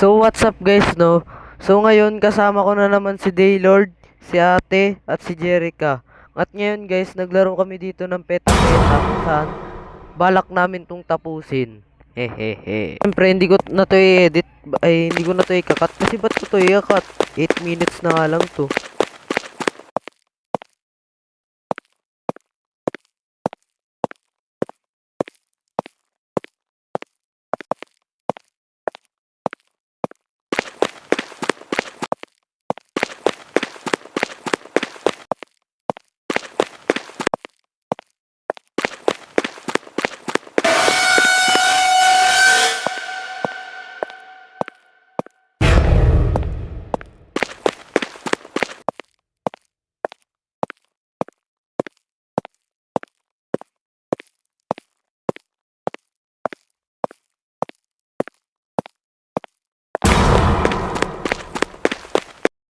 So what's up guys no? So ngayon kasama ko na naman si Daylord, si Ate at si Jerica. At ngayon guys naglaro kami dito ng peta-peta kung saan balak namin tong tapusin. Hehehe. Siyempre hindi ko na to i-edit ay hindi ko na to i-cut kasi ba't ko to i-cut? 8 minutes na nga lang to.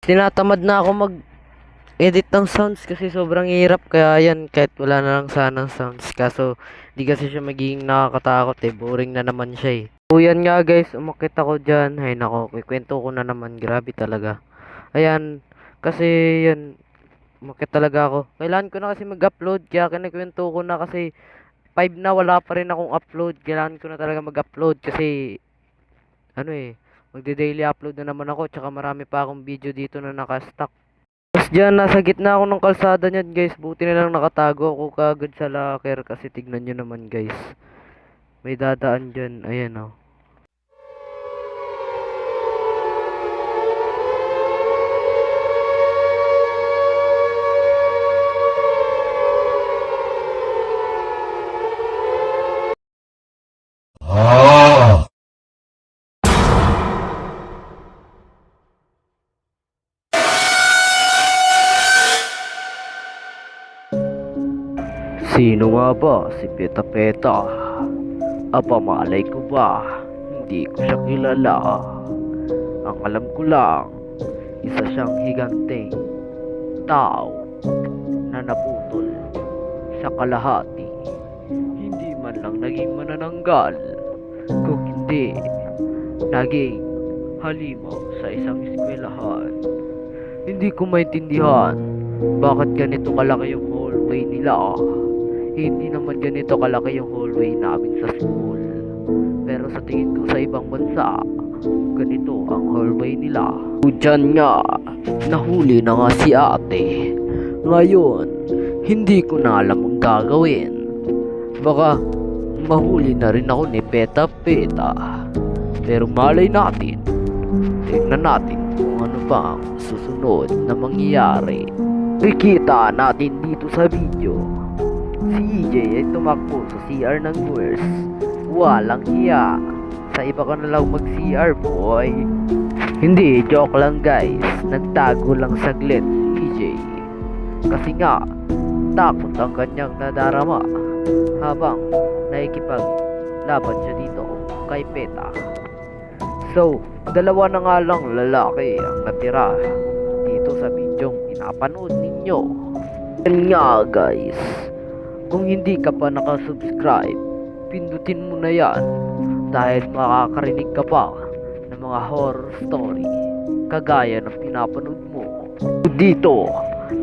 Tinatamad na ako mag-edit ng sounds kasi sobrang hirap kaya yan kahit wala na lang sanang sounds kaso di kasi siya magiging nakakatakot boring na naman siya So yan nga guys, umakit ako dyan, ay nako, kikwento ko na naman, grabe talaga. Ayan, kasi yan, umakit talaga ako. Kailangan ko na kasi mag-upload kaya kinikwento ko na kasi 5 na wala pa rin akong upload. Kailangan ko na talaga mag-upload kasi ano magde-daily upload na naman ako tsaka marami pa akong video dito na naka-stock. Tapos dyan, nasa gitna ako ng kalsada niyan guys. Buti na lang nakatago ako kagad sa locker kasi tignan nyo naman guys. May dadaan dyan, ayan oh. Sino nga ba si Peta Peta? Malay ko ba? Hindi ko siya kilala. Ang alam ko lang, isa siyang higanteng tao na naputol sa kalahati. Hindi man lang naging manananggal, kung hindi naging halimaw sa isang eskwelahan. Hindi ko maintindihan bakit ganito kalaki yung hallway nila. Hindi naman ganito kalaki yung hallway namin sa school. Pero sa tingin ko sa ibang bansa, ganito ang hallway nila. Diyan nga, nahuli na nga si ate. Ngayon, hindi ko na alam ang gagawin. Baka mahuli na rin ako ni Peta Peta. Pero malay natin, tingnan natin kung ano pa ang susunod na mangyayari. Kikita natin dito sa video. Si EJ ay tumakbo sa CR ng nurse. Walang hiya. Sa iba ka na lang mag-CR boy. Hindi, joke lang guys. Nagtago lang saglit si EJ. Kasi nga, takot ang kanyang nadarama habang nakikipaglaban siya dito kay Peta. So, dalawa na nga lang lalaki ang natira dito sa bidyong pinapanood ninyo. Yan nga guys. Kung hindi ka pa nakasubscribe, pindutin mo na yan dahil makakarinig ka pa ng mga horror story kagaya ng pinapanood mo. Dito,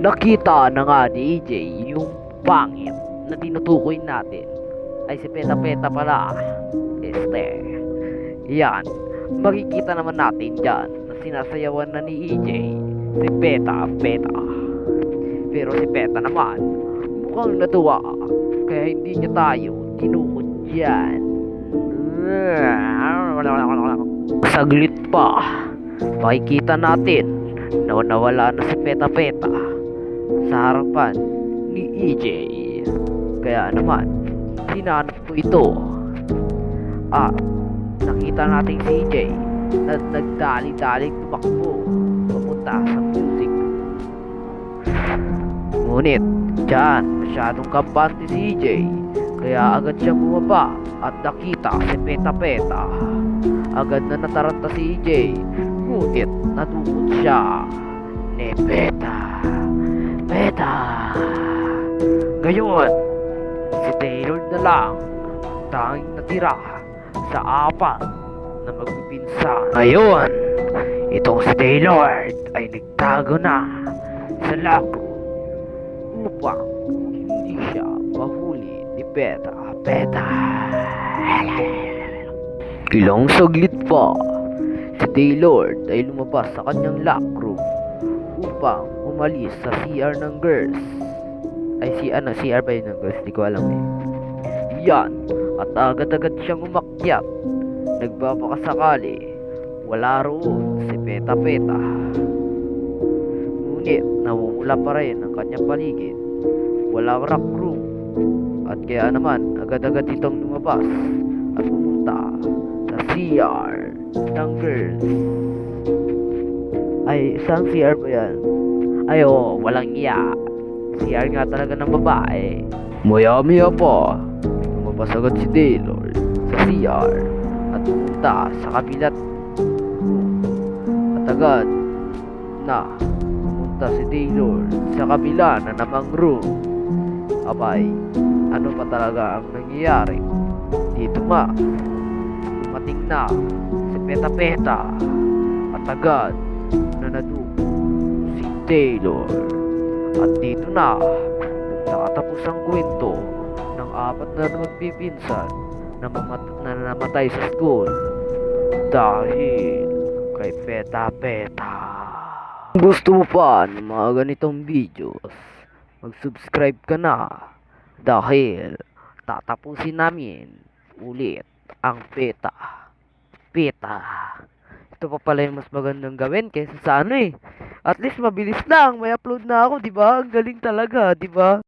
nakita na nga ni EJ yung pangit na tinutukoy natin ay si Peta Peta pala. Yan, makikita naman natin dyan na sinasayawan na ni EJ si Peta Peta. Pero si Peta naman mukhang natuwa kaya hindi niya tayo tinukod dyan. Saglit pa, makikita natin na nawala na si Peta Peta sa harapan ni EJ. Kaya naman, hinanap ko ito. Nakita natin si EJ na nagdali-daling tumakbo papunta sa music. Ngunit, dyan, masyadong kampante si EJ, kaya agad siya bumaba at nakita si Peta Peta. Agad na nataranta si EJ, ngunit natukot siya ni Peta Peta. Ngayon, si Taylor na lang tanging natira sa apat na magpipinsan. Ngayon, itong si Taylor ay nagtago na sa locker upang hindi siya mahuli ni Peta. Ilang saglit pa, si Taylor ay lumabas sa kanyang locker room upang umalis sa CR ng girls. Ay CR ba yun ng girls? Di ko alam eh. Yan, at agad-agad siyang umakyat. Nagbabakasakali, wala roon si Peta. Ngunit namumula pa rin ang kanyang paligid. Walang rock room. At kaya naman, agad-agad itong lumabas at pumunta sa CR ng girls. Ay, saan CR ba yan? Ay, oo, walang iya. CR nga talaga ng babae. Maya-maya pa, lumabas agad si Taylor sa CR at pumunta sa kabilat room. At agad na pumunta si Taylor sa kabila na namang room. Abay, ano pa talaga ang nangyayari? Dito nga, dumating na si Peta at agad na nadugo si Taylor. At dito na nagtatapos ang kwento ng 4 na magpipinsan na namatay sa school dahil kay Peta. Kung gusto mo pa ng mga ganitong videos, mag-subscribe ka na dahil tatapusin namin ulit ang Peta. Ito pa pala yung mas magandang gawin kaysa sa ano eh. At least mabilis lang, may upload na ako, 'di ba? Ang galing talaga, 'di ba?